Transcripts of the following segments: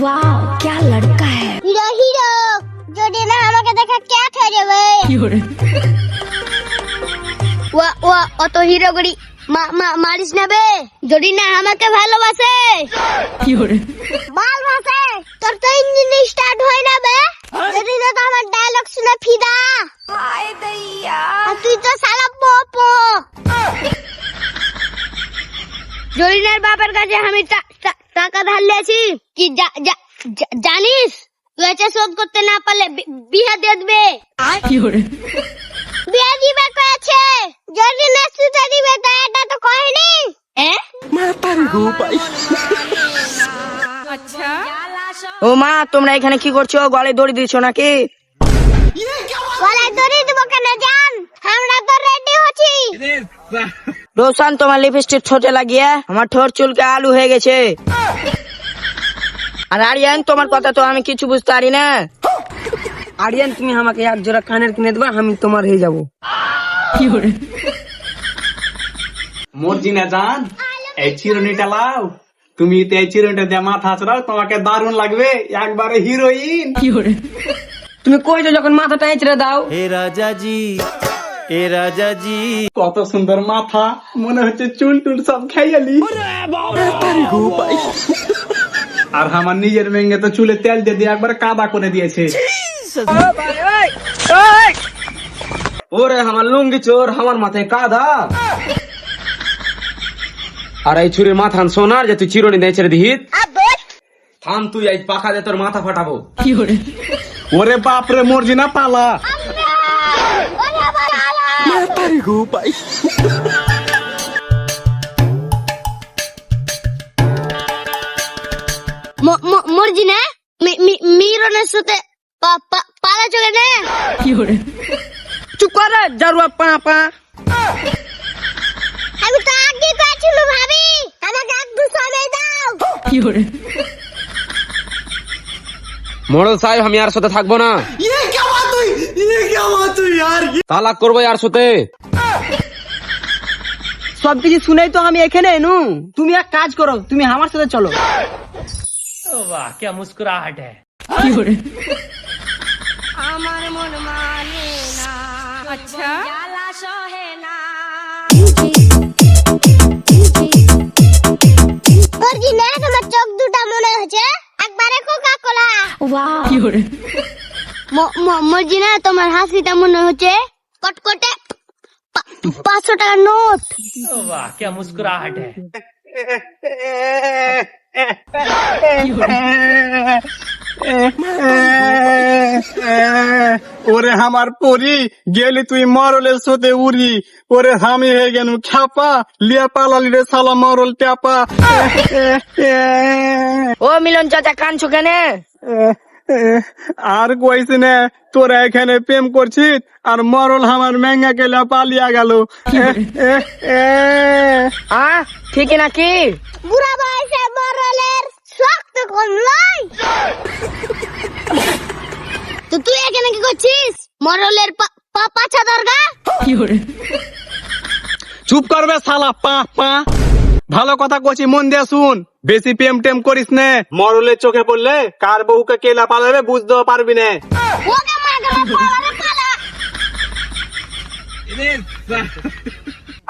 वाह क्या लड़का है। হিরো হিরো যদি না আমাকে দেখা কে খেয়ে যাবে ওয়া অত হিরো গড়ি মারিস না বে যদি না আমাকে ভালোবাসে ভালোবাসে তোর তো ইঞ্জিন স্টার্ট হয় না বে যদি না তো আমার ডায়লগ শুনে ফিদা हाय दैया। আর তুই তো শালা পোপো জরিনার বাবার কাছে আমি টাকা ধার নিয়েছি কি জানিস তুই এটা শোধ করতে না পারলে বিয়ে দিয়ে দেবে বিয়ে দিবে কয়েছে জরিনা সুতা দিবে তা এটা তো কয়নি अच्छा ও মা তোমরা এখানে কি করছো? গলায় দড়ি দিচ্ছ নাকি? গলায় দড়ি দেবো কেন জান আমরা তো রেডি হচ্ছি রোশন তোমার লিপস্টিক ঠোঁটে লাগিয়ে আমার ঠোঁট চুলকে আলু হয়ে গেছে। আর আরিয়ান তোমার কথা তো আমি কিছু বুঝতে পারি না। আরিয়ান তুমি আমাকে এক জোড়া কানের কিনে দেবা, আমি তোমার হয়ে যাবো। মর্জিনা জান এই চিরুনিটা লাও, তুমি তো এই চিরুনিটা দিয়ে মাথা আছড়াও, তোমাকে দারুণ লাগবে, একবারে হিরোইন। তুমি কইছো যখন মাথাটা এঁচড়ে দাও। এ রাজা জি, এ রাজা জি। কত সুন্দর মাথা, মনে হচ্ছে চুল টুল সব খাইয়ালি। আর আমার নিজের মেঙ্গে তো চুলে তেল দিয়ে দিয়ে একবার কাদা করে দিয়েছে। ওরে আমার লুঙ্গি চোর, আমার মাথায় কাদা। আর এই ছুরির মাথান সোনার যে তুই চিরুনি দিয়ে ছেড়ে দিহিত। থাম তুই, এই পাখা দিয়ে তোর মাথা ফাটাবো। ওরে বাপরে মর্জিনা পালা। মর্জিনা মিরনের সাথে পালা চলে না চুপ করে জারুয়া পা পা। আমি তো আগে করেছিল ভাবি আমাকে একটু সময় দাও মোড়ল সাহেব আমি আর সাথে থাকবো না, তালাক করবো আর সাথে। সবকিছু শুনেই তো আমি এখানে এনু। তুমি এক কাজ করো, তুমি আমার সাথে চলো। वाह क्या मुस्कुराहट है। আমার মন মানে না अच्छा জ্বালা সহে না মর্জিনা তোমার চোখ দুটা মনে হচ্ছে একবারে কোকা কোলা वाह মর্জিনা তোমার হাসিটা মনে হচ্ছে কটকটে 500 টাকার নোট वाह क्या मुस्कुराहट है। ওরে আমার পরি গেলি তুই মরলের সাথে উড়ি, ওরে আমি হয়ে গেল খ্যাপা, লিয়া পালালি রে সালা মরল ট্যাপা। ও মিলন চাচা কানছো কেনে? আর কইছি না তোরা এখানে প্রেম করছিস আর মরল আমার মেঙ্গা গেলা পালিয়া গেল। ঠিকই নাকি? বুড়া বয়সে মরলের শক্ত কমলাই তো তুই এখানে কি করছিস? মরলের পাছা দরগা চুপ করবে শালা পা পা। ভালো কথা কইছি, মন দিয়ে শুন, বেশি প্রেম টেম করিস নে, মরলের চোখে পড়লে কার বউকে কেলা পালাবে বুঝতেও পারবি না। ওকে মাগলা পালা পালা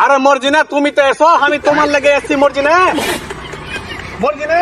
আরে মর্জিনা তুমি তো এসো, আমি তোমার লেগে এসছি। মর্জিনা মর্জিনা